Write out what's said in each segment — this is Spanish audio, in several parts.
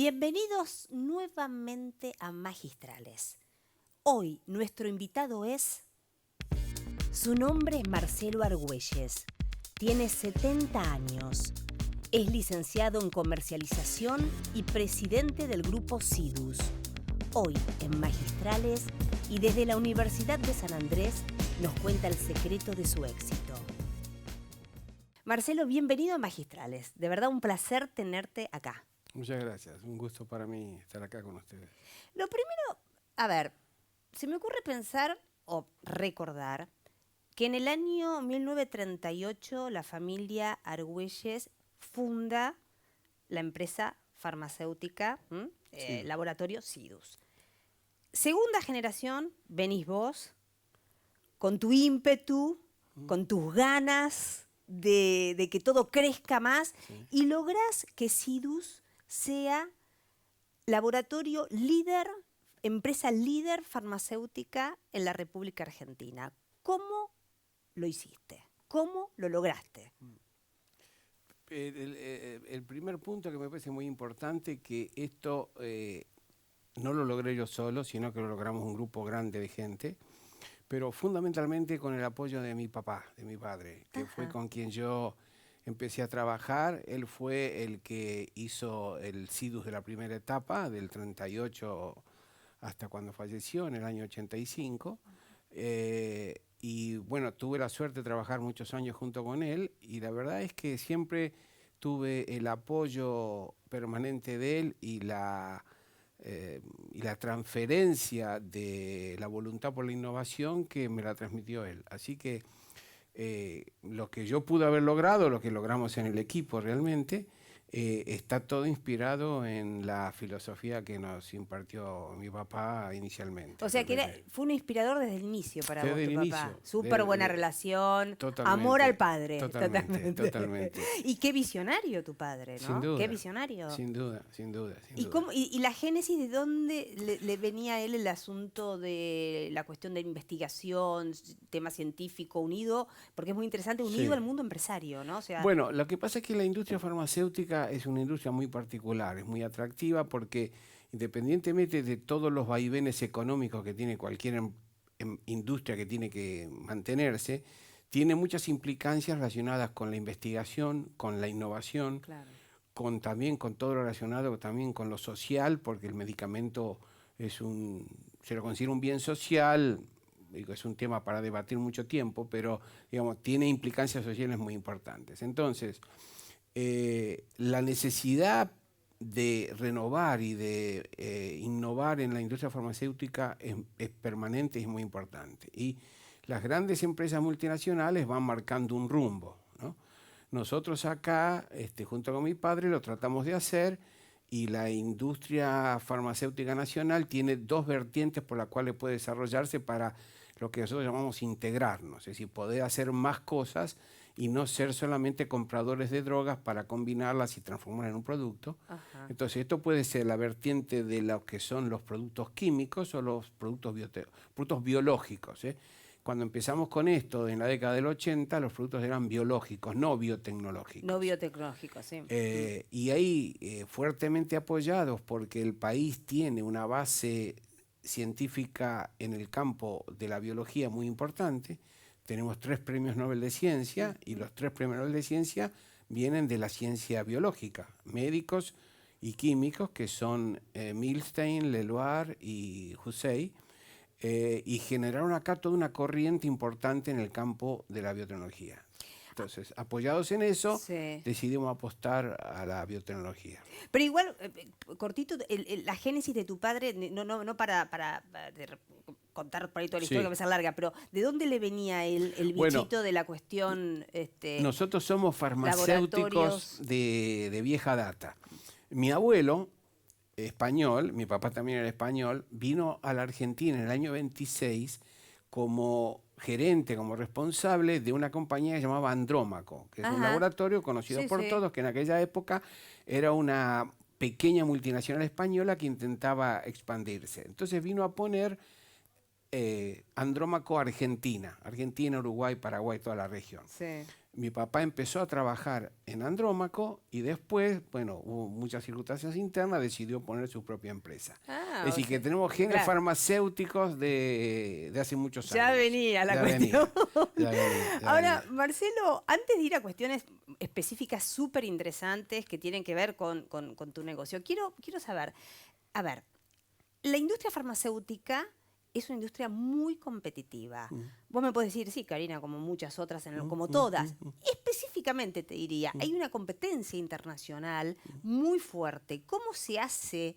Bienvenidos nuevamente a Magistrales. Hoy nuestro invitado es... Su nombre es Marcelo Argüelles. Tiene 70 años. Es licenciado en comercialización y presidente del grupo Sidus. Hoy en Magistrales y desde la Universidad de San Andrés nos cuenta el secreto de su éxito. Marcelo, bienvenido a Magistrales. De verdad un placer tenerte acá. Muchas gracias, un gusto para mí estar acá con ustedes. Lo primero, a ver, se me ocurre pensar o recordar que en el año 1938 la familia Argüelles funda la empresa farmacéutica, Sí. Laboratorio Sidus. Segunda generación, venís vos, con tu ímpetu, con tus ganas de que todo crezca más, Sí. y lográs que Sidus sea laboratorio líder, empresa líder farmacéutica en la República Argentina. ¿Cómo lo hiciste? ¿Cómo lo lograste? El primer punto que me parece muy importante, que esto no lo logré yo solo, sino que lo logramos un grupo grande de gente, pero fundamentalmente con el apoyo de mi papá, de mi padre, que fue con quien yo empecé a trabajar. Él fue el que hizo el Sidus de la primera etapa, del 38 hasta cuando falleció, en el año 85. Y bueno, tuve la suerte de trabajar muchos años junto con él, y la verdad es que siempre tuve el apoyo permanente de él y la transferencia de la voluntad por la innovación que me la transmitió él. Así que lo que yo pude haber logrado, lo que logramos en el equipo realmente, está todo inspirado en la filosofía que nos impartió mi papá inicialmente. O sea que fue un inspirador desde el inicio para vos, Desde tu el papá. inicio. Súper buena relación, amor al padre. Totalmente. Y qué visionario tu padre, ¿no? Sin duda. Qué visionario. Sin duda. ¿Y la génesis de dónde le venía a él el asunto de la cuestión de investigación, tema científico unido? Porque es muy interesante, unido Sí. al mundo empresario, ¿no? O sea, Bueno, lo que pasa es que la industria farmacéutica es una industria muy particular, es muy atractiva porque independientemente de todos los vaivenes económicos que tiene cualquier industria que tiene que mantenerse, tiene muchas implicancias relacionadas con la investigación, con la innovación, claro. también con todo lo relacionado también con lo social, porque el medicamento se lo considera un bien social. Digo, es un tema para debatir mucho tiempo, pero digamos, tiene implicancias sociales muy importantes. Entonces, la necesidad de renovar y de innovar en la industria farmacéutica es permanente y es muy importante. Y las grandes empresas multinacionales van marcando un rumbo, ¿no? Nosotros acá, junto con mi padre, lo tratamos de hacer, y la industria farmacéutica nacional tiene dos vertientes por las cuales puede desarrollarse para lo que nosotros llamamos integrarnos, es decir, poder hacer más cosas y no ser solamente compradores de drogas para combinarlas y transformarlas en un producto. Ajá. Entonces, esto puede ser la vertiente de lo que son los productos químicos o los productos biológicos, ¿eh? Cuando empezamos con esto en la década del 80, los productos eran biológicos, no biotecnológicos. No biotecnológico, sí. Y ahí, fuertemente apoyados porque el país tiene una base científica en el campo de la biología muy importante. Tenemos 3 premios Nobel de Ciencia, y los 3 premios Nobel de Ciencia vienen de la ciencia biológica, médicos y químicos, que son Milstein, Leloir y Hussey. Y generaron acá toda una corriente importante en el campo de la biotecnología. Entonces, apoyados en eso, Sí. decidimos apostar a la biotecnología. Pero igual, cortito, la génesis de tu padre, no para contar por ahí toda la historia, Sí. que va a ser larga, pero ¿de dónde le venía el Bueno, bichito de la cuestión? Nosotros somos farmacéuticos laboratorios? de vieja data. Mi abuelo, español, mi papá también era español, vino a la Argentina en el año 26 como gerente, como responsable de una compañía que se llamaba Andrómaco, que es un laboratorio conocido Sí, por sí. todos, que en aquella época era una pequeña multinacional española que intentaba expandirse. Entonces vino a poner Andrómaco Argentina, Uruguay, Paraguay, toda la región. Sí. Mi papá empezó a trabajar en Andrómaco y después, bueno, hubo muchas circunstancias internas, decidió poner su propia empresa. Ah, Es o decir, que sea, tenemos genes claro. farmacéuticos de hace muchos Ya años. venía la Ya cuestión. venía, ya venía, ya Ahora, venía. Marcelo, antes de ir a cuestiones específicas súper interesantes que tienen que ver con tu negocio, quiero saber, a ver, la industria farmacéutica es una industria muy competitiva. Mm, Vos me podés decir, sí, Karina, como muchas otras, mm, como mm, mm, todas. mm, Específicamente te diría, mm. hay una competencia internacional muy fuerte. ¿Cómo se hace?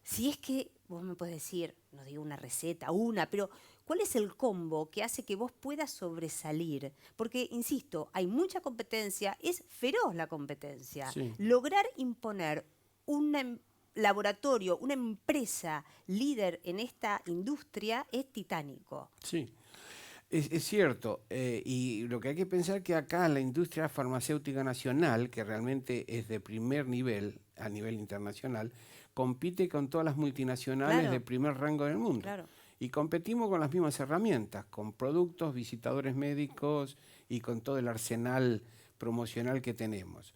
Si es que vos me podés decir, no digo una receta, pero ¿cuál es el combo que hace que vos puedas sobresalir? Porque, insisto, hay mucha competencia, es feroz la competencia. Sí, Lograr imponer un laboratorio, una empresa líder en esta industria es titánico. sí. Es cierto, y lo que hay que pensar que acá la industria farmacéutica nacional, que realmente es de primer nivel a nivel internacional, compite con todas las multinacionales de Claro, primer rango del mundo. claro. Y competimos con las mismas herramientas, con productos, visitadores médicos y con todo el arsenal promocional que tenemos.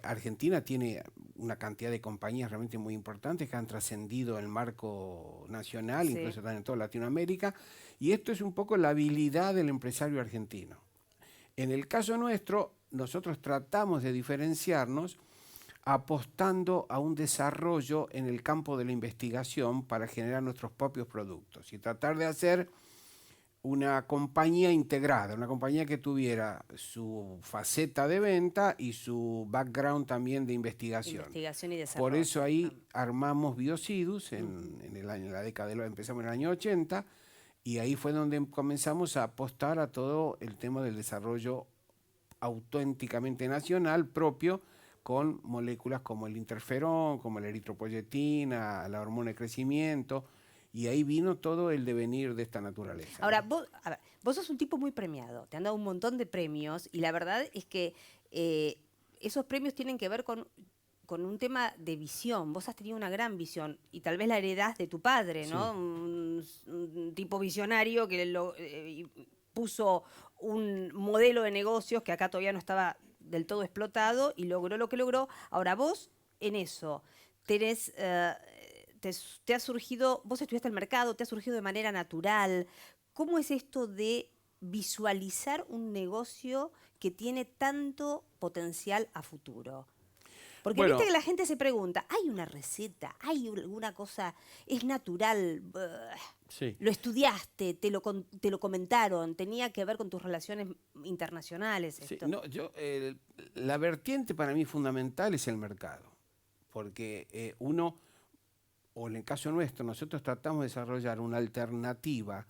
Argentina tiene una cantidad de compañías realmente muy importantes que han trascendido el marco nacional, Sí. incluso están en toda Latinoamérica, y esto es un poco la habilidad del empresario argentino. En el caso nuestro, nosotros tratamos de diferenciarnos apostando a un desarrollo en el campo de la investigación para generar nuestros propios productos y tratar de hacer una compañía integrada, una compañía que tuviera su faceta de venta y su background también de investigación. Investigación y Por eso desarrollo. ahí armamos Biocidus Ujú. en la década empezamos en el año 80 y ahí fue donde comenzamos a apostar a todo el tema del desarrollo auténticamente nacional propio con moléculas como el interferón, como la eritropoyetina, la hormona de crecimiento, y ahí vino todo el devenir de esta naturaleza, Ahora, ¿no? vos sos un tipo muy premiado, te han dado un montón de premios y la verdad es que esos premios tienen que ver con un tema de visión. Vos has tenido una gran visión y tal vez la heredás de tu padre, Sí, ¿no? Un tipo visionario que puso un modelo de negocios que acá todavía no estaba del todo explotado y logró lo que logró. Ahora vos en eso tenés, te ha surgido, vos estudiaste el mercado, te ha surgido de manera natural. ¿Cómo es esto de visualizar un negocio que tiene tanto potencial a futuro? Porque viste bueno, que la gente se pregunta, ¿hay una receta? ¿Hay alguna cosa? ¿Es natural? sí. ¿Lo estudiaste? ¿Te lo comentaron? ¿Tenía que ver con tus relaciones internacionales Sí, esto? no, la vertiente para mí fundamental es el mercado, porque uno, o en el caso nuestro, nosotros tratamos de desarrollar una alternativa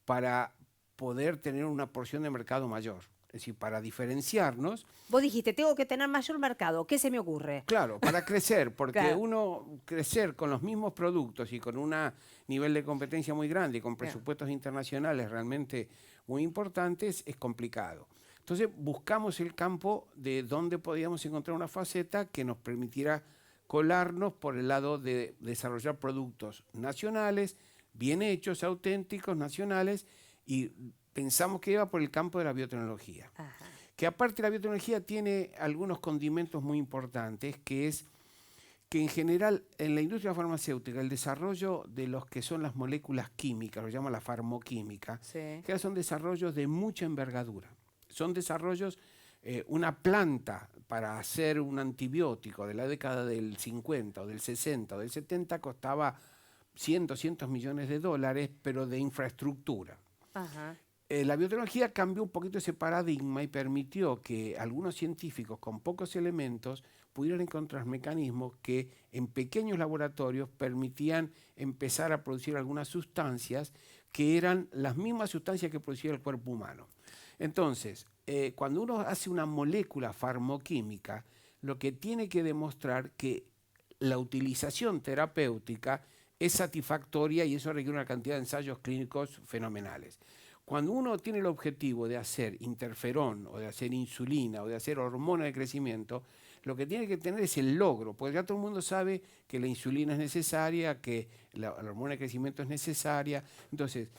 para poder tener una porción de mercado mayor. Es decir, para diferenciarnos. Vos dijiste, tengo que tener mayor mercado. ¿Qué se me ocurre? Claro, para crecer, porque Claro, uno crecer con los mismos productos y con un nivel de competencia muy grande y con claro. presupuestos internacionales realmente muy importantes es complicado. Entonces buscamos el campo de donde podíamos encontrar una faceta que nos permitiera colarnos por el lado de desarrollar productos nacionales, bien hechos, auténticos, nacionales, y pensamos que iba por el campo de la biotecnología, Ajá. que aparte la biotecnología tiene algunos condimentos muy importantes, que es que en general en la industria farmacéutica el desarrollo de los que son las moléculas químicas, lo llama la farmoquímica, Sí. que son desarrollos de mucha envergadura. Son desarrollos, una planta para hacer un antibiótico de la década del 50 o del 60 o del 70 costaba cientos millones de dólares, pero de infraestructura. Ajá. La biotecnología cambió un poquito ese paradigma y permitió que algunos científicos con pocos elementos pudieran encontrar mecanismos que en pequeños laboratorios permitían empezar a producir algunas sustancias que eran las mismas sustancias que producía el cuerpo humano. Entonces, cuando uno hace una molécula farmoquímica, lo que tiene que demostrar que la utilización terapéutica es satisfactoria y eso requiere una cantidad de ensayos clínicos fenomenales. Cuando uno tiene el objetivo de hacer interferón o de hacer insulina o de hacer hormona de crecimiento, lo que tiene que tener es el logro, porque ya todo el mundo sabe que la insulina es necesaria, que la hormona de crecimiento es necesaria, entonces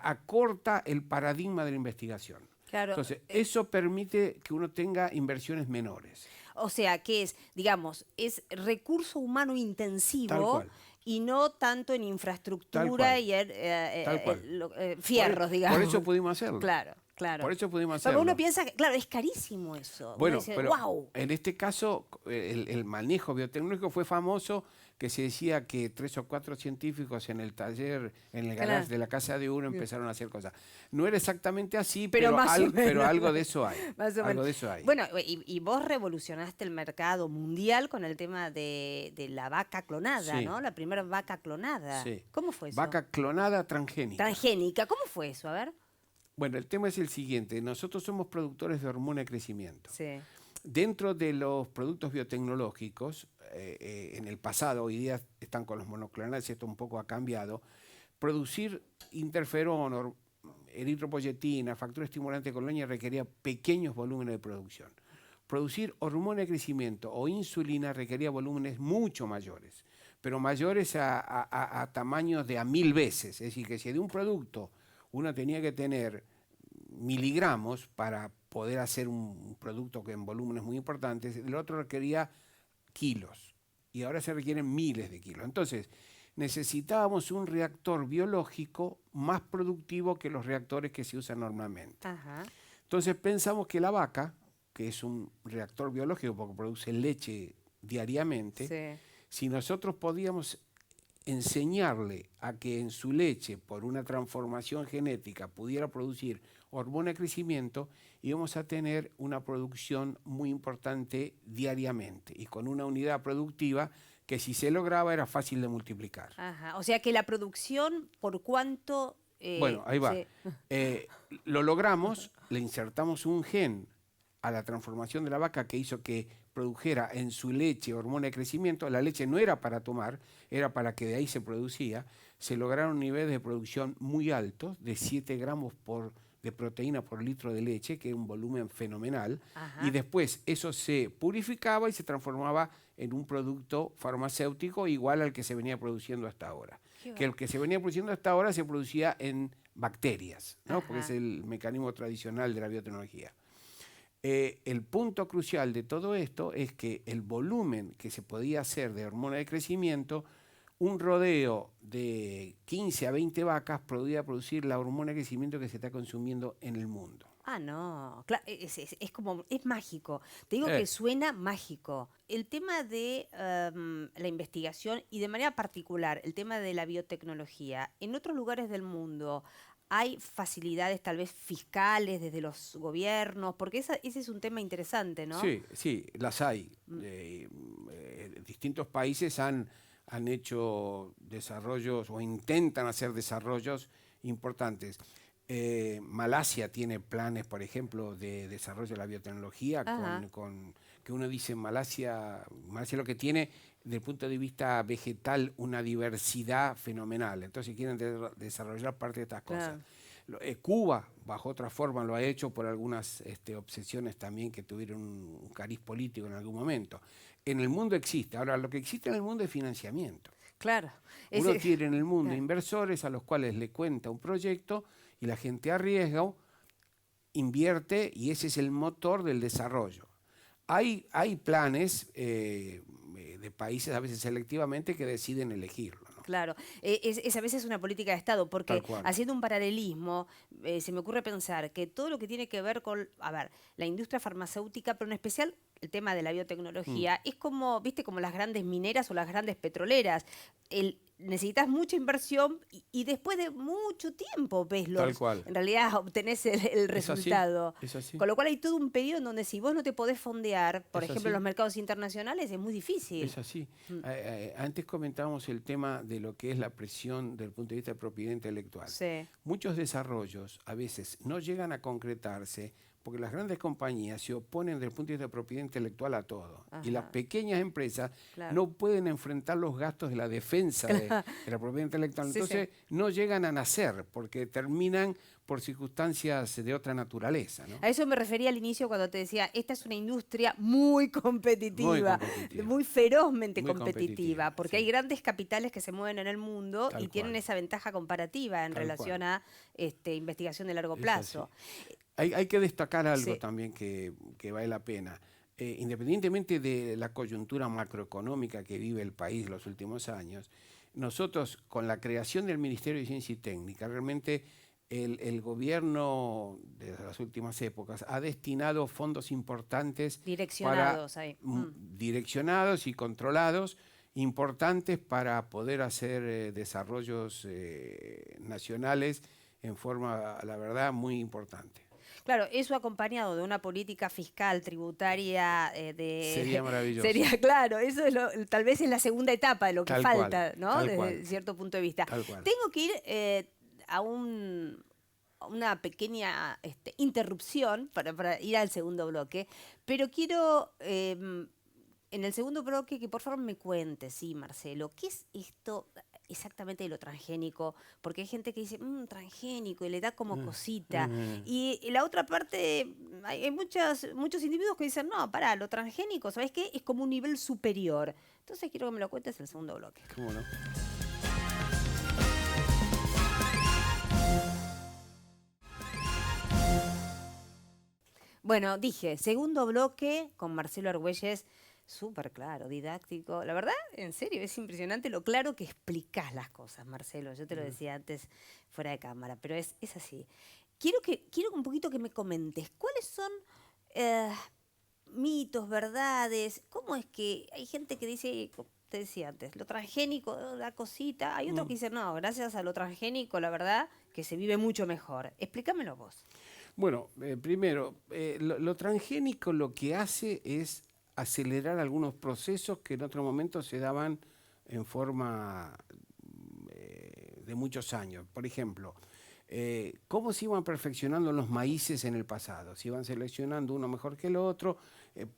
acorta el paradigma de la investigación. Claro. Entonces, eso permite que uno tenga inversiones menores. O sea, que es, digamos, es recurso humano Tal intensivo cual, y no tanto en tal infraestructura cual, y tal cual. fierros, Por eso digamos. pudimos hacerlo. Claro, claro. Por eso pudimos Porque uno hacerlo. piensa que, claro, es carísimo eso. Uno Bueno, dice, pero wow. en este caso el manejo biotecnológico fue famoso, que se decía que 3 o 4 científicos en el taller, en el Claro. garage de la casa de uno empezaron a hacer cosas. No era exactamente así, Pero más o pero menos. algo de eso hay. Más o Algo menos. de eso hay. Bueno, y vos revolucionaste el mercado mundial con el tema de la vaca clonada, Sí, ¿no? La primera vaca clonada. sí. ¿Cómo fue eso? Vaca clonada transgénica. Transgénica. ¿Cómo fue eso? A ver. Bueno, el tema es el siguiente. Nosotros somos productores de hormona de crecimiento. Sí. Dentro de los productos biotecnológicos, en el pasado, hoy día están con los monoclonales, esto un poco ha cambiado, producir interferón, eritropoyetina, factor estimulante de colonia requería pequeños volúmenes de producción. Producir hormona de crecimiento o insulina requería volúmenes mucho mayores, pero mayores a tamaños de a 1000 veces. Es decir, que si de un producto uno tenía que tener miligramos para poder hacer un producto que en volúmenes muy importantes, el otro requería kilos y ahora se requieren miles de kilos. Entonces, necesitábamos un reactor biológico más productivo que los reactores que se usan normalmente. Ajá. Entonces pensamos que la vaca, que es un reactor biológico porque produce leche diariamente, Sí. si nosotros podíamos enseñarle a que en su leche, por una transformación genética, pudiera producir hormona de crecimiento, íbamos a tener una producción muy importante diariamente y con una unidad productiva que si se lograba era fácil de multiplicar. Ajá. O sea que la producción, ¿por cuánto? Bueno, ahí va. Lo logramos, le insertamos un gen a la transformación de la vaca que hizo que produjera en su leche hormona de crecimiento. La leche no era para tomar, era para que de ahí se producía. Se lograron niveles de producción muy altos, de 7 gramos de proteína por litro de leche, que es un volumen fenomenal. Ajá. Y después eso se purificaba y se transformaba en un producto farmacéutico igual al que se venía produciendo hasta ahora. Que el que se venía produciendo hasta ahora se producía en bacterias, ¿no? Porque es el mecanismo tradicional de la biotecnología. El punto crucial de todo esto es que el volumen que se podía hacer de hormona de crecimiento, un rodeo de 15 a 20 vacas podía producir la hormona de crecimiento que se está consumiendo en el mundo. Ah, no, es como, es mágico. Te digo que suena mágico. El tema de la investigación y de manera particular el tema de la biotecnología, en otros lugares del mundo hay facilidades tal vez fiscales desde los gobiernos, porque ese es un tema interesante, ¿no? Sí, sí, las hay. Distintos países han hecho desarrollos o intentan hacer desarrollos importantes. Malasia tiene planes, por ejemplo, de desarrollo de la biotecnología, que uno dice Malasia lo que tiene desde el punto de vista vegetal una diversidad fenomenal, entonces quieren desarrollar parte de estas cosas. Cuba, bajo otra forma, lo ha hecho por algunas obsesiones también que tuvieron un cariz político en algún momento. En el mundo existe, ahora lo que existe en el mundo es financiamiento. Claro. Uno tiene en el mundo inversores a los cuales le cuenta un proyecto y la gente arriesga, invierte y ese es el motor del desarrollo. Hay planes de países, a veces selectivamente, que deciden elegirlo, ¿no? Claro, es a veces una política de Estado, porque haciendo un paralelismo, se me ocurre pensar que todo lo que tiene que ver con, a ver, la industria farmacéutica, pero en especial el tema de la biotecnología, es como, viste, como las grandes mineras o las grandes petroleras. Necesitas mucha inversión y después de mucho tiempo ves en realidad obtenés el resultado. Es así. Con lo cual hay todo un periodo en donde si vos no te podés fondear, por ejemplo, en los mercados internacionales, es muy difícil. Es así. Antes comentábamos el tema de lo que es la presión desde el punto de vista de propiedad intelectual. Sí. Muchos desarrollos a veces no llegan a concretarse porque las grandes compañías se oponen desde el punto de vista de propiedad intelectual a todo. Y las pequeñas empresas no pueden enfrentar los gastos de la defensa de la propiedad intelectual. Entonces no llegan a nacer porque terminan por circunstancias de otra naturaleza, ¿no? A eso me refería al inicio cuando te decía, esta es una industria muy competitiva, muy ferozmente Muy competitiva, porque sí. hay grandes capitales que se mueven en el mundo Tal y tienen cual. esa ventaja comparativa en Tal relación cual. a investigación de largo Es plazo. así. Hay que destacar algo Sí. también que vale la pena. Independientemente de la coyuntura macroeconómica que vive el país los últimos años, nosotros con la creación del Ministerio de Ciencia y Técnica, realmente el gobierno de las últimas épocas ha destinado fondos importantes Direccionados ahí. direccionados y controlados, importantes para poder hacer desarrollos nacionales en forma, la verdad, muy importante. Claro, eso acompañado de una política fiscal, tributaria, Sería maravilloso. sería claro, eso es tal vez es la segunda etapa de lo que Tal falta, cual, ¿no? tal Desde cual. cierto punto de vista. Tal cual. Tengo que ir a una pequeña interrupción para ir al segundo bloque, pero quiero en el segundo bloque que por favor me cuentes, sí, Marcelo, ¿qué es esto exactamente de lo transgénico? Porque hay gente que dice, transgénico, y le da como cosita. Y la otra parte, hay muchos individuos que dicen, no, pará, lo transgénico, ¿sabes qué? Es como un nivel superior. Entonces quiero que me lo cuentes en el segundo bloque. ¿Cómo no? Bueno, dije, segundo bloque con Marcelo Argüelles, súper claro, didáctico. La verdad, en serio, es impresionante lo claro que explicás las cosas, Marcelo. Yo te lo decía antes fuera de cámara, pero es así. Quiero un poquito que me comentes, ¿cuáles son mitos, verdades? ¿Cómo es que hay gente que dice, como te decía antes, lo transgénico da cosita? Hay otros que dicen, no, gracias a lo transgénico, la verdad, que se vive mucho mejor. Explícamelo vos. Bueno, primero, lo transgénico lo que hace es acelerar algunos procesos que en otro momento se daban en forma de muchos años. Por ejemplo, cómo se iban perfeccionando los maíces en el pasado. Se iban seleccionando uno mejor que el otro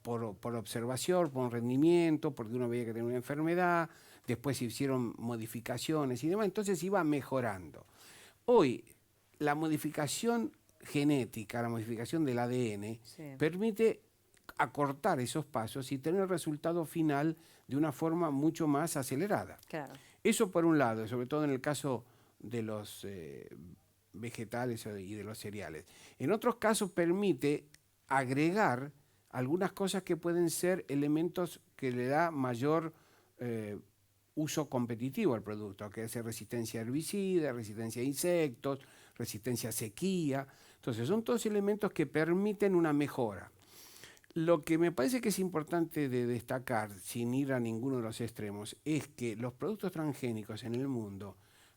por observación, por un rendimiento, porque uno veía que tenía una enfermedad, después se hicieron modificaciones y demás, entonces iba mejorando. Hoy, la modificación genética, la modificación del ADN, permite acortar esos pasos y tener el resultado final de una forma mucho más acelerada. Claro. Eso por un lado, sobre todo en el caso de los vegetales y de los cereales. En otros casos permite agregar algunas cosas que pueden ser elementos que le da mayor uso competitivo al producto, que es resistencia a herbicidas, resistencia a insectos, resistencia a sequía. Entonces, son todos elementos que permiten una mejora. Lo que me parece que es importante de destacar, sin ir a ninguno de los extremos, es que los productos transgénicos en el mundo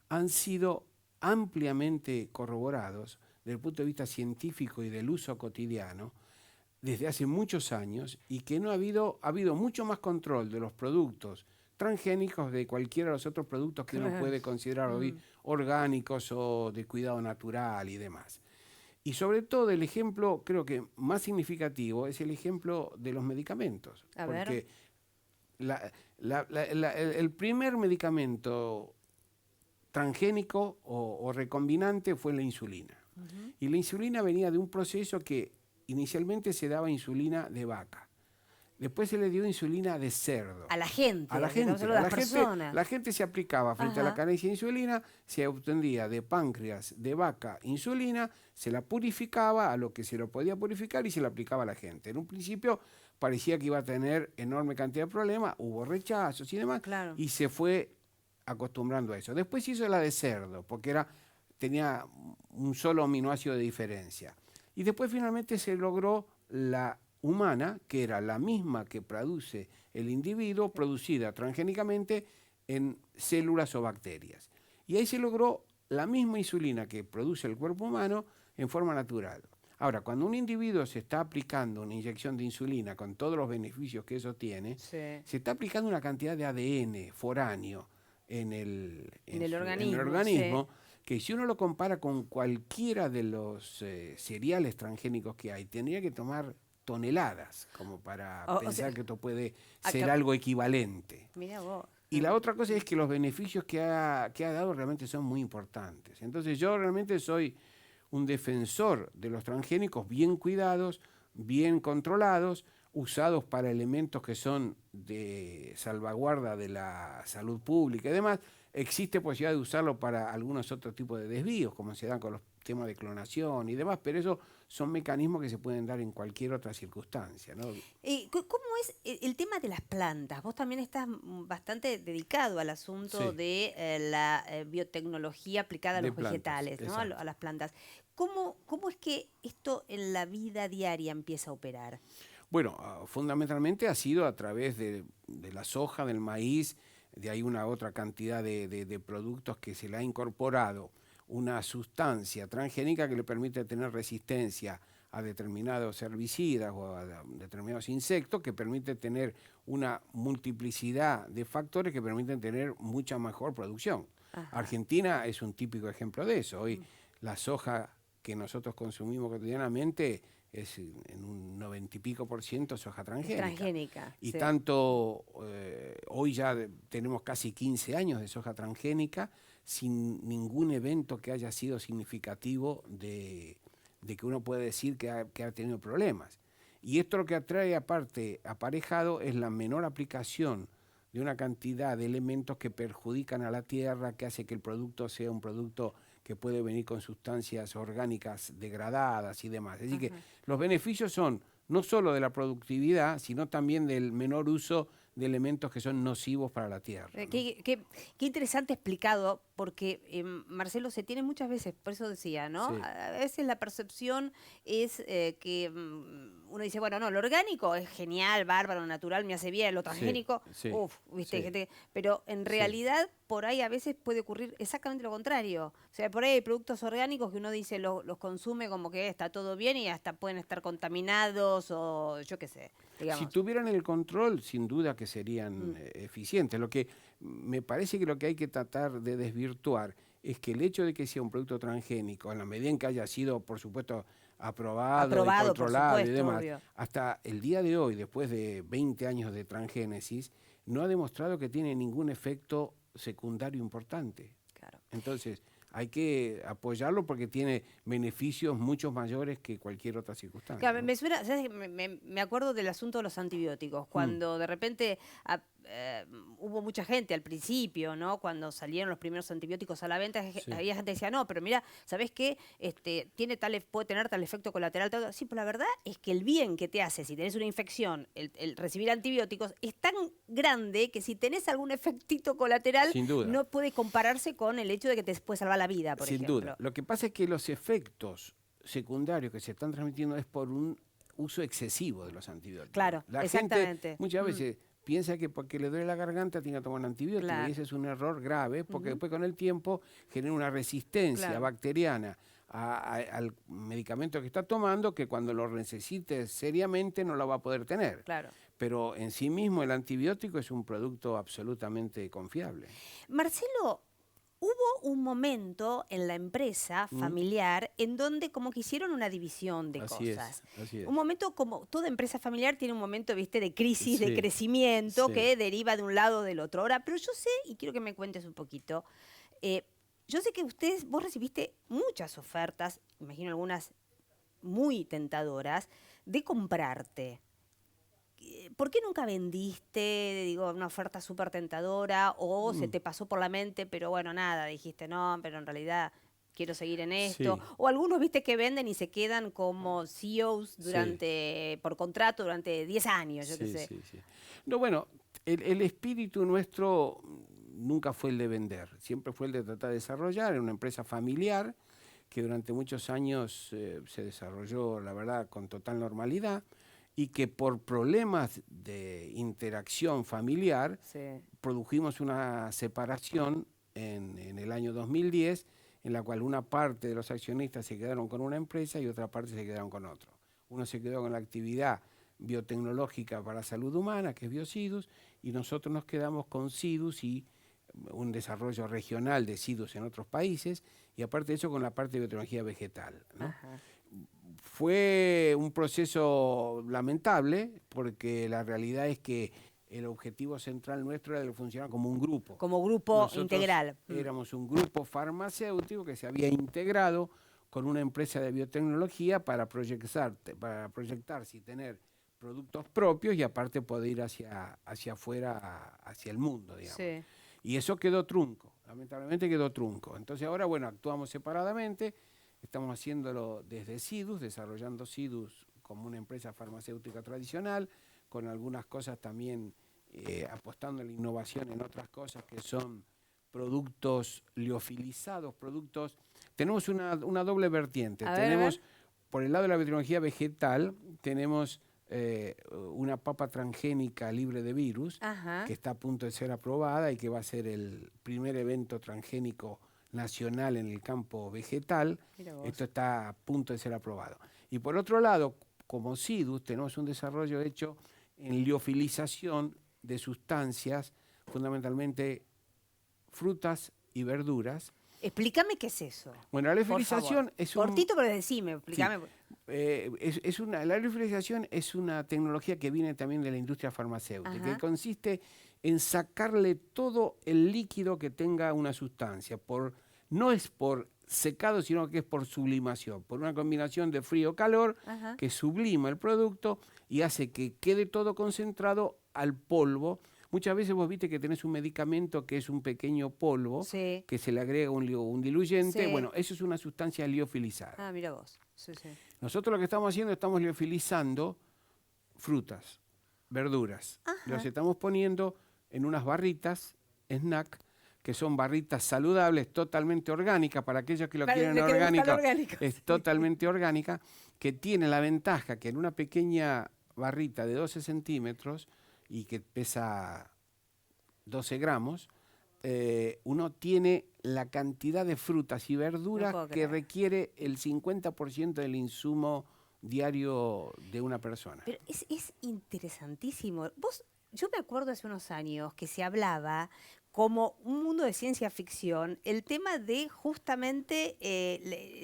han sido ampliamente corroborados desde el punto de vista científico y del uso cotidiano desde hace muchos años, y que ha habido mucho más control de los productos transgénicos de cualquiera de los otros productos que uno puede considerar hoy orgánicos o de cuidado natural y demás. Y sobre todo el ejemplo, creo que más significativo, es el ejemplo de los medicamentos. Porque el primer medicamento transgénico o recombinante fue la insulina. Y la insulina venía de un proceso que inicialmente se daba insulina de vaca. Después se le dio insulina de cerdo. A la gente, no solo a las personas. La gente se aplicaba frente a la carencia de insulina, se obtendría de páncreas de vaca insulina, se la purificaba a lo que se lo podía purificar y se la aplicaba a la gente. En un principio parecía que iba a tener enorme cantidad de problemas, hubo rechazos y demás, y se fue acostumbrando a eso. Después hizo la de cerdo, porque tenía un solo aminoácido de diferencia. Y después finalmente se logró la humana, que era la misma que produce el individuo, producida transgénicamente en células o bacterias. Y ahí se logró la misma insulina que produce el cuerpo humano en forma natural. Ahora, cuando un individuo se está aplicando una inyección de insulina con todos los beneficios que eso tiene, se está aplicando una cantidad de ADN foráneo en el organismo, que si uno lo compara con cualquiera de los cereales transgénicos que hay, tendría que tomar toneladas como para pensar que esto puede ser algo equivalente. Mira vos. Y la otra cosa es que los beneficios que ha dado realmente son muy importantes. Entonces yo realmente soy un defensor de los transgénicos bien cuidados, bien controlados, usados para elementos que son de salvaguarda de la salud pública y demás. Existe posibilidad de usarlo para algunos otros tipos de desvíos, como se dan con los temas de clonación y demás, pero eso son mecanismos que se pueden dar en cualquier otra circunstancia, ¿no? ¿Cómo es el tema de las plantas? Vos también estás bastante dedicado al asunto Sí. de la biotecnología aplicada a De los plantas, vegetales, ¿no? exacto. A las plantas. ¿Cómo es que esto en la vida diaria empieza a operar? Bueno, fundamentalmente ha sido a través de la soja, del maíz, de ahí una otra cantidad de productos que se le ha incorporado una sustancia transgénica que le permite tener resistencia a determinados herbicidas o a determinados insectos, que permite tener una multiplicidad de factores que permiten tener mucha mejor producción. Ajá. Argentina es un típico ejemplo de eso. Hoy la soja que nosotros consumimos cotidianamente es en un 90 y pico % soja transgénica. Transgénica. Y Sí. tanto, hoy ya tenemos casi 15 años de soja transgénica sin ningún evento que haya sido significativo de que uno puede decir que ha tenido problemas. Y esto lo que atrae aparte aparejado es la menor aplicación de una cantidad de elementos que perjudican a la tierra, que hace que el producto sea un producto que puede venir con sustancias orgánicas degradadas y demás. Es decir, que los beneficios son no solo de la productividad, sino también del menor uso de elementos que son nocivos para la tierra, ¿no? Qué interesante explicado, porque Marcelo, se tiene muchas veces, por eso decía, ¿no? Sí. A veces la percepción es que uno dice, bueno, no, lo orgánico es genial, bárbaro, natural, me hace bien, lo transgénico, sí, viste, sí. gente, pero en realidad por ahí a veces puede ocurrir exactamente lo contrario. O sea, por ahí hay productos orgánicos que uno dice los consume como que está todo bien y hasta pueden estar contaminados o yo qué sé, digamos. Si tuvieran el control, sin duda que serían eficientes. Lo que me parece que lo que hay que tratar de desvirtuar es que el hecho de que sea un producto transgénico, en la medida en que haya sido, por supuesto, aprobado y Por controlado y supuesto, demás, obvio. hasta el día de hoy, después de 20 años de transgénesis, no ha demostrado que tiene ningún efecto secundario importante. Claro. Entonces, hay que apoyarlo porque tiene beneficios mucho mayores que cualquier otra circunstancia, Claro, ¿no? me suena, ¿sabes? Me acuerdo del asunto de los antibióticos, cuando de repente hubo mucha gente al principio, ¿no? Cuando salieron los primeros antibióticos a la venta, Sí. había gente que decía, no, pero mira, ¿sabés qué? Tiene puede tener tal efecto colateral. Sí, pero la verdad es que el bien que te hace si tenés una infección, el recibir antibióticos, es tan grande que si tenés algún efectito colateral, Sin duda. no puede compararse con el hecho de que te puede salvar la vida, por Sin ejemplo. duda. Lo que pasa es que los efectos secundarios que se están transmitiendo es por un uso excesivo de los antibióticos. Claro, La exactamente. gente muchas veces piensa que porque le duele la garganta tiene que tomar un antibiótico, Claro. y ese es un error grave porque después con el tiempo genera una resistencia Claro. bacteriana al medicamento que está tomando, que cuando lo necesite seriamente no lo va a poder tener. Claro. Pero en sí mismo el antibiótico es un producto absolutamente confiable. Marcelo, hubo un momento en la empresa familiar en donde como que hicieron una división de Así es, cosas. así es. Un momento, como toda empresa familiar tiene un momento, viste, de crisis, de Sí, crecimiento sí. que deriva de un lado o del otro. Ahora, pero yo sé, y quiero que me cuentes un poquito, yo sé que vos recibiste muchas ofertas, imagino algunas muy tentadoras, de comprarte. ¿Por qué nunca vendiste, digo, una oferta súper tentadora o se te pasó por la mente, pero bueno, nada, dijiste, no, pero en realidad quiero seguir en esto? Sí. O algunos, viste, que venden y se quedan como CEOs por contrato durante 10 años, yo qué sé. Sí, sí. No, bueno, el espíritu nuestro nunca fue el de vender, siempre fue el de tratar de desarrollar en una empresa familiar que durante muchos años se desarrolló, la verdad, con total normalidad, y que por problemas de interacción familiar Sí. produjimos una separación en el año 2010, en la cual una parte de los accionistas se quedaron con una empresa y otra parte se quedaron con otro. Uno se quedó con la actividad biotecnológica para salud humana, que es Biocidus, y nosotros nos quedamos con Cidus y un desarrollo regional de Cidus en otros países, y aparte de eso con la parte de biotecnología vegetal, ¿no? Ajá. Fue un proceso lamentable, porque la realidad es que el objetivo central nuestro era de funcionar como un grupo. Como grupo Nosotros integral. éramos un grupo farmacéutico que se había integrado con una empresa de biotecnología para proyectarse y tener productos propios y aparte poder ir hacia afuera, hacia el mundo, digamos. Sí. Y eso quedó trunco, lamentablemente quedó trunco. Entonces ahora, bueno, actuamos separadamente, estamos haciéndolo desde Sidus, desarrollando Sidus como una empresa farmacéutica tradicional, con algunas cosas también apostando en la innovación en otras cosas que son productos liofilizados, tenemos una doble vertiente. Tenemos, por el lado de la biotecnología vegetal, tenemos una papa transgénica libre de virus, que está a punto de ser aprobada y que va a ser el primer evento transgénico nacional en el campo vegetal. Esto está a punto de ser aprobado. Y por otro lado, como Sidus, tenemos un desarrollo hecho en liofilización de sustancias, fundamentalmente frutas y verduras. Explícame qué es eso. Bueno, la liofilización es un... Cortito, pero decime, explícame. Sí. La liofilización es una tecnología que viene también de la industria farmacéutica, que consiste en sacarle todo el líquido que tenga una sustancia. No es por secado, sino que es por sublimación, por una combinación de frío-calor que sublima el producto y hace que quede todo concentrado al polvo. Muchas veces vos viste que tenés un medicamento que es un pequeño polvo, que se le agrega un diluyente. Bueno, eso es una sustancia liofilizada. Ah, mira vos. Sí. Nosotros lo que estamos haciendo, estamos liofilizando frutas, verduras. Los estamos poniendo en unas barritas, snack, que son barritas saludables, totalmente orgánicas, para aquellos que lo quieren orgánica, es totalmente orgánica, que tiene la ventaja que en una pequeña barrita de 12 centímetros y que pesa 12 gramos, uno tiene la cantidad de frutas y verduras que requiere el 50% del insumo diario de una persona. Pero es interesantísimo. Yo me acuerdo hace unos años que se hablaba como un mundo de ciencia ficción, el tema de justamente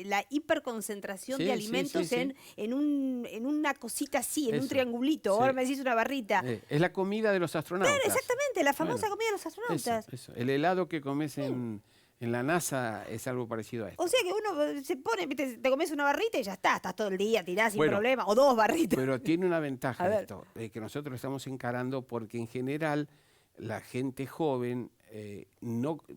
la hiperconcentración de alimentos en una cosita así, en un triangulito. Ahora me decís una barrita. Es la comida de los astronautas. Claro, exactamente, la famosa comida de los astronautas. Eso. El helado que comes en la NASA es algo parecido a esto. O sea que uno se pone, te comes una barrita y ya estás todo el día, tirás sin problema, o 2 barritas. Pero tiene una ventaja esto, que nosotros lo estamos encarando porque en general la gente joven,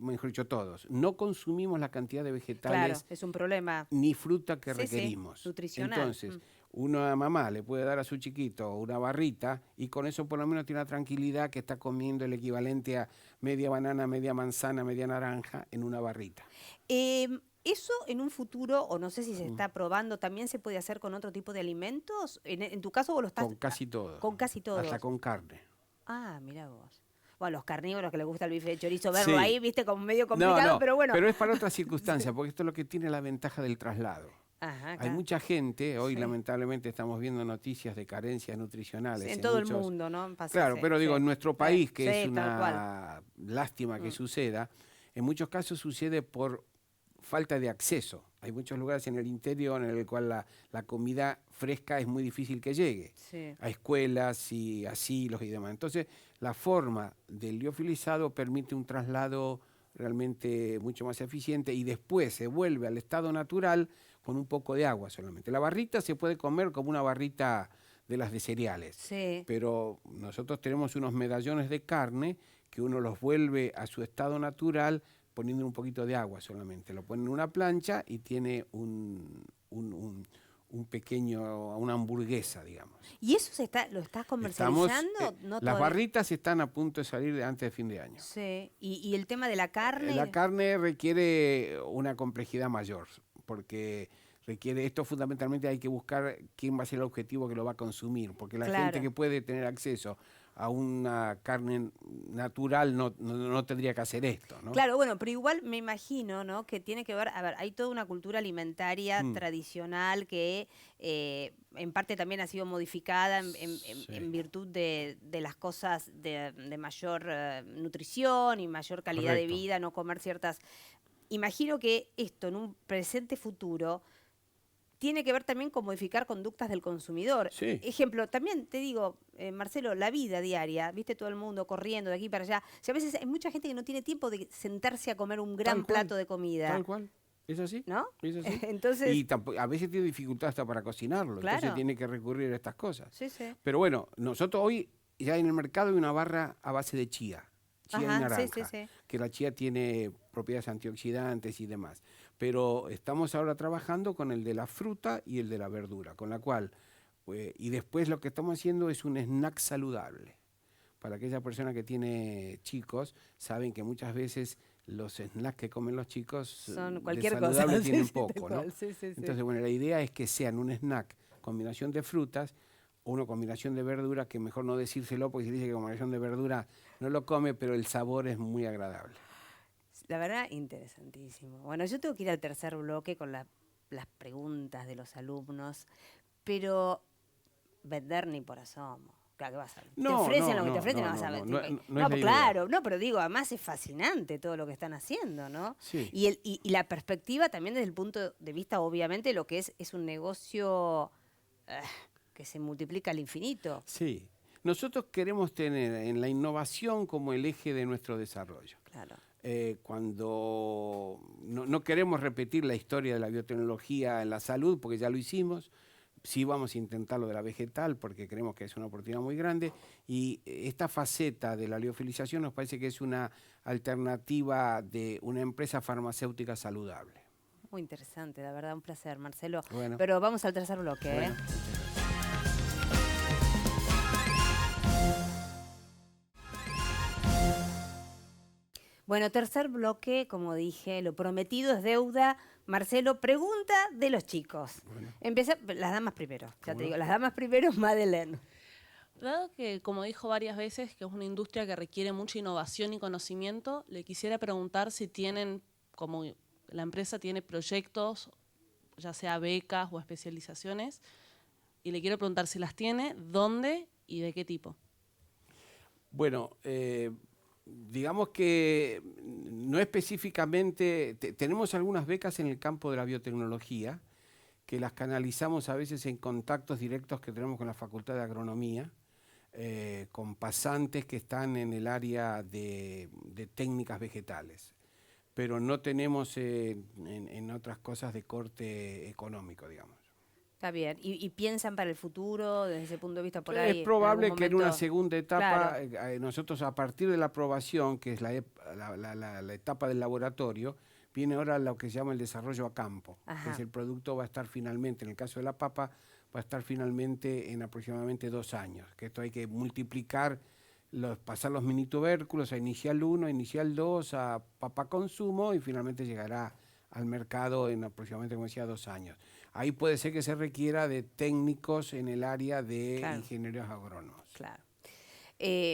mejor dicho todos, no consumimos la cantidad de vegetales. Claro, es un problema. Ni fruta que requerimos. Nutricional. Entonces, una mamá le puede dar a su chiquito una barrita y con eso por lo menos tiene la tranquilidad que está comiendo el equivalente a media banana, media manzana, media naranja en una barrita. ¿Eso en un futuro, o no sé si se está probando, también se puede hacer con otro tipo de alimentos? En tu caso vos lo estás... Con casi todo. Con casi todo. Hasta con carne. Ah, mira vos. Bueno, los carnívoros que les gusta el bife de chorizo, verlo ahí, viste, como medio complicado, pero bueno. Pero es para otras circunstancias, porque esto es lo que tiene la ventaja del traslado. Hay mucha gente, hoy lamentablemente estamos viendo noticias de carencias nutricionales. En todo el mundo, ¿no? Claro, pero digo, en nuestro país, que es una lástima que suceda, en muchos casos sucede por falta de acceso. Hay muchos lugares en el interior en el cual la comida fresca es muy difícil que llegue a escuelas y asilos y demás. Entonces, la forma del liofilizado permite un traslado realmente mucho más eficiente y después se vuelve al estado natural con un poco de agua solamente. La barrita se puede comer como una barrita de las de cereales, pero nosotros tenemos unos medallones de carne que uno los vuelve a su estado natural poniendo un poquito de agua solamente. Lo pone en una plancha y tiene una hamburguesa, digamos. ¿Y eso lo estás comercializando? Las barritas están a punto de salir antes de fin de año. Sí. ¿Y el tema de la carne? La carne requiere una complejidad mayor, porque requiere esto fundamentalmente hay que buscar quién va a ser el objetivo que lo va a consumir, porque la gente que puede tener acceso a una carne natural no tendría que hacer esto, ¿no? Claro, bueno, pero igual me imagino, ¿no?, que tiene que ver, hay toda una cultura alimentaria tradicional que en parte también ha sido modificada en virtud de las cosas de mayor nutrición y mayor calidad de vida, no comer ciertas... Imagino que esto en un presente futuro tiene que ver también con modificar conductas del consumidor. Ejemplo, también te digo, Marcelo, la vida diaria, viste todo el mundo corriendo de aquí para allá. O sea, a veces hay mucha gente que no tiene tiempo de sentarse a comer un gran plato de comida. Tal cual. ¿Es así? ¿no? ¿Es así? Entonces, Y a veces tiene dificultad hasta para cocinarlo, claro. entonces tiene que recurrir a estas cosas. Sí, sí. Pero bueno, nosotros hoy ya en el mercado hay una barra a base de chía y Ajá, sí, naranja, sí, sí. que la chía tiene propiedades antioxidantes y demás. Pero estamos ahora trabajando con el de la fruta y el de la verdura, con la cual, y después lo que estamos haciendo es un snack saludable. Para aquella persona que tiene chicos, saben que muchas veces los snacks que comen los chicos Son de cualquier saludable cosa. tienen Sí, sí, poco, tal ¿no? cual. Sí, sí, sí. Entonces, bueno, la idea es que sean un snack combinación de frutas o una combinación de verduras, que mejor no decírselo porque se dice que combinación de verdura no lo come, pero el sabor es muy agradable. La verdad, interesantísimo. Bueno, yo tengo que ir al tercer bloque con las preguntas de los alumnos, pero vender ni por asomo. Claro, ¿qué vas a ver? Te ofrecen lo que te ofrecen, no vas a ver. No es No, la claro, no, pero digo, además es fascinante todo lo que están haciendo, ¿no? Sí. Y la perspectiva también desde el punto de vista, obviamente, lo que es un negocio que se multiplica al infinito. Sí. Nosotros queremos tener en la innovación como el eje de nuestro desarrollo. Claro. Cuando no queremos repetir la historia de la biotecnología en la salud, porque ya lo hicimos. Sí vamos a intentar lo de la vegetal porque creemos que es una oportunidad muy grande y esta faceta de la liofilización nos parece que es una alternativa de una empresa farmacéutica saludable. Muy interesante, la verdad, un placer, Marcelo. Bueno. Pero vamos al tercer bloque. Bueno. Bueno, tercer bloque, como dije, lo prometido es deuda. Marcelo, pregunta de los chicos. Bueno. Empieza, las damas primero, ya ¿Cómo te no? digo, las damas primero, Madeleine. Dado que, como dijo varias veces, que es una industria que requiere mucha innovación y conocimiento, le quisiera preguntar si tienen, como la empresa tiene proyectos, ya sea becas o especializaciones, y le quiero preguntar si las tiene, dónde y de qué tipo. Bueno, digamos que no específicamente, tenemos algunas becas en el campo de la biotecnología, que las canalizamos a veces en contactos directos que tenemos con la Facultad de Agronomía, con pasantes que están en el área de técnicas vegetales, pero no tenemos en otras cosas de corte económico, digamos. Está bien. ¿Y piensan para el futuro, desde ese punto de vista por ahí? Es probable algún que en una momento? segunda etapa, Claro. nosotros a partir de la aprobación, que es la etapa del laboratorio, viene ahora lo que se llama el desarrollo a campo. Ajá. Que es el producto va a estar finalmente, en el caso de la papa, va a estar finalmente en aproximadamente 2 años. Que esto hay que multiplicar, pasar los mini tubérculos a inicial 1, a inicial 2, a papa consumo y finalmente llegará al mercado en aproximadamente, como decía, 2 años. Ahí puede ser que se requiera de técnicos en el área de Claro. ingenieros agrónomos. Claro.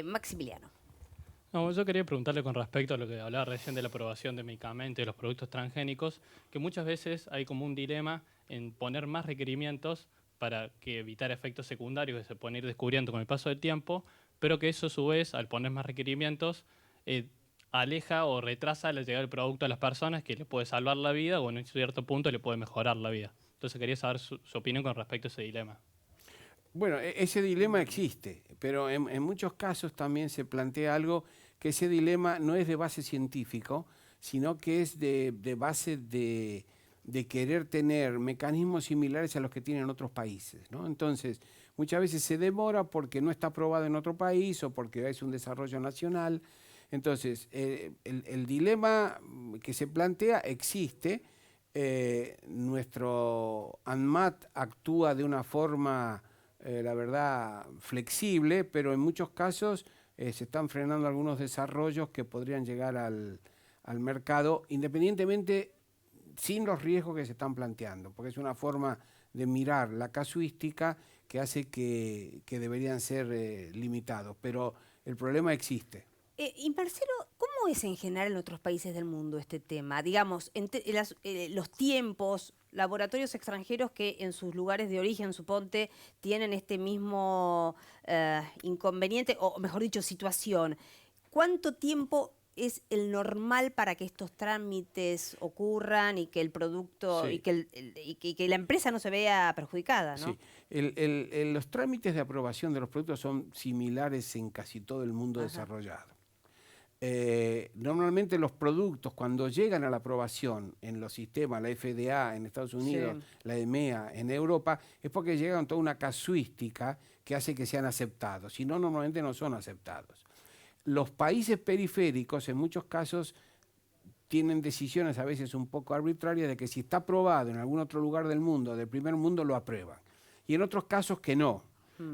Maximiliano. No, yo quería preguntarle con respecto a lo que hablaba recién de la aprobación de medicamentos y los productos transgénicos, que muchas veces hay como un dilema en poner más requerimientos para que evitar efectos secundarios que se pueden ir descubriendo con el paso del tiempo, pero que eso a su vez, al poner más requerimientos, aleja o retrasa la llegada del producto a las personas, que le puede salvar la vida o en un cierto punto le puede mejorar la vida. Entonces quería saber su opinión con respecto a ese dilema. Bueno, ese dilema existe, pero en muchos casos también se plantea algo que ese dilema no es de base científico, sino que es de base de querer tener mecanismos similares a los que tienen otros países, ¿no? Entonces, muchas veces se demora porque no está aprobado en otro país o porque es un desarrollo nacional. Entonces, el dilema que se plantea existe. Nuestro ANMAT actúa de una forma, la verdad, flexible, pero en muchos casos se están frenando algunos desarrollos que podrían llegar al mercado, independientemente, sin los riesgos que se están planteando, porque es una forma de mirar la casuística que hace que deberían ser limitados, pero el problema existe. Y Marcelo, ¿cómo es en general en otros países del mundo este tema? Digamos, los tiempos, laboratorios extranjeros que en sus lugares de origen, suponte, tienen este mismo inconveniente, o mejor dicho, situación. ¿Cuánto tiempo es el normal para que estos trámites ocurran y que el producto, Sí. y que la empresa no se vea perjudicada, ¿no? Sí, los trámites de aprobación de los productos son similares en casi todo el mundo Ajá. desarrollado. normalmente los productos cuando llegan a la aprobación en los sistemas, la FDA en Estados Unidos, Sí. la EMEA en Europa, es porque llegan toda una casuística que hace que sean aceptados, si no, normalmente no son aceptados. Los países periféricos en muchos casos tienen decisiones a veces un poco arbitrarias de que si está aprobado en algún otro lugar del mundo, del primer mundo, lo aprueban. Y en otros casos que no.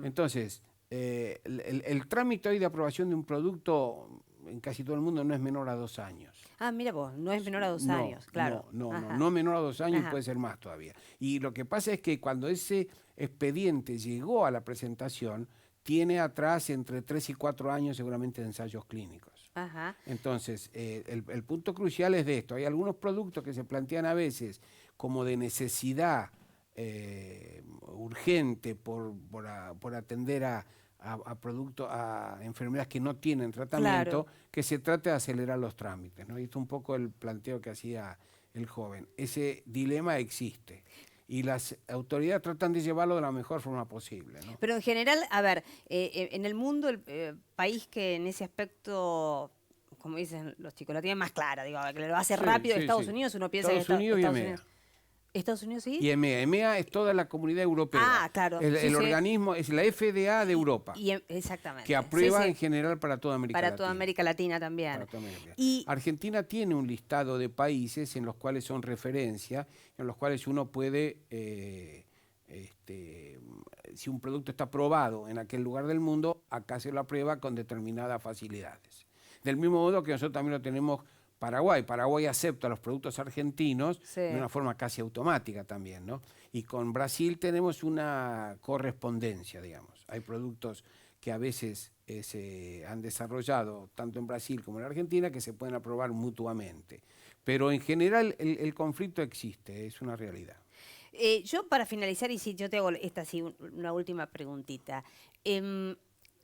Entonces, el trámite hoy de aprobación de un producto en casi todo el mundo no es menor a 2 años. Ah, mira vos, no es menor a 2 años, claro. No menor a 2 años, Ajá. puede ser más todavía. Y lo que pasa es que cuando ese expediente llegó a la presentación, tiene atrás entre 3 y 4 años seguramente de ensayos clínicos. Ajá. Entonces, el punto crucial es de esto. Hay algunos productos que se plantean a veces como de necesidad urgente por atender a productos, a enfermedades que no tienen tratamiento, Claro. que se trate de acelerar los trámites, ¿no? Y esto es un poco el planteo que hacía el joven. Ese dilema existe y las autoridades tratan de llevarlo de la mejor forma posible, ¿no? Pero en general, a ver, en el mundo, el país que en ese aspecto, como dicen los chicos, la tiene más clara, digo, que lo hace Sí, rápido, sí, Estados sí. Unidos, uno piensa Estados que Unidos y Estados EMEA. Unidos. ¿Estados Unidos sí? Y EMEA. EMEA es toda la comunidad europea. Ah, claro. El Sí, sí. organismo es la FDA de Europa, Exactamente. que aprueba Sí, sí. en general para toda América Para Latina. toda América Latina también. Para toda América Latina. Y Argentina tiene un listado de países en los cuales son referencia, en los cuales uno puede, si un producto está aprobado en aquel lugar del mundo, acá se lo aprueba con determinadas facilidades. Del mismo modo que nosotros también lo tenemos Paraguay. Paraguay acepta los productos argentinos Sí. de una forma casi automática también, ¿no? Y con Brasil tenemos una correspondencia, digamos. Hay productos que a veces se han desarrollado tanto en Brasil como en Argentina que se pueden aprobar mutuamente. Pero en general el conflicto existe, es una realidad. yo para finalizar, y si yo te hago esta sí, una última preguntita.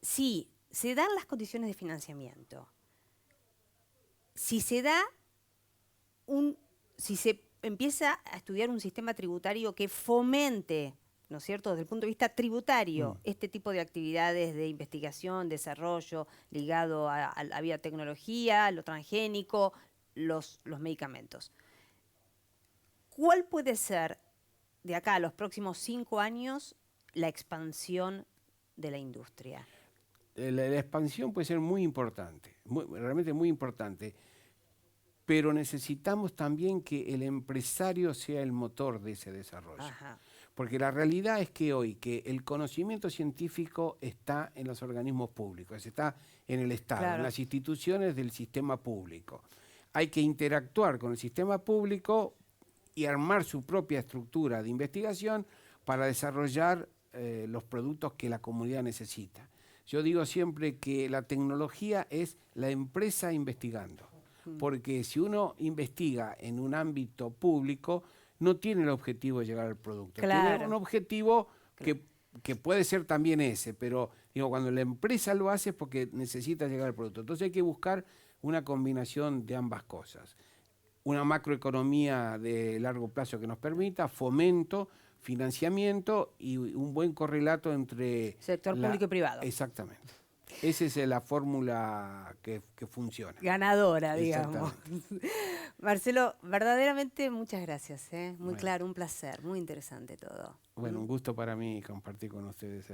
Si se dan las condiciones de financiamiento, si se da si se empieza a estudiar un sistema tributario que fomente, ¿no es cierto?, desde el punto de vista tributario, este tipo de actividades de investigación, desarrollo, ligado a la biotecnología, lo transgénico, los medicamentos. ¿Cuál puede ser, de acá a los próximos 5 años, la expansión de la industria? La expansión puede ser muy importante, realmente muy importante, pero necesitamos también que el empresario sea el motor de ese desarrollo. Ajá. Porque la realidad es que hoy que el conocimiento científico está en los organismos públicos, está en el Estado, Claro. en las instituciones del sistema público. Hay que interactuar con el sistema público y armar su propia estructura de investigación para desarrollar los productos que la comunidad necesita. Yo digo siempre que la tecnología es la empresa investigando, porque si uno investiga en un ámbito público, no tiene el objetivo de llegar al producto. Claro. Tiene un objetivo que puede ser también ese, pero digo, cuando la empresa lo hace es porque necesita llegar al producto. Entonces hay que buscar una combinación de ambas cosas. Una macroeconomía de largo plazo que nos permita fomento, financiamiento y un buen correlato entre... Sector público y privado. Exactamente. Esa es la fórmula que funciona. Ganadora, digamos. Exactamente. Marcelo, verdaderamente muchas gracias. Muy Bueno. claro, un placer, muy interesante todo. Bueno, un gusto para mí compartir con ustedes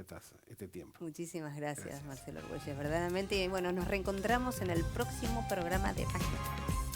este tiempo. Muchísimas gracias, Gracias. Marcelo Argüelles. Verdaderamente, bueno, nos reencontramos en el próximo programa de Página.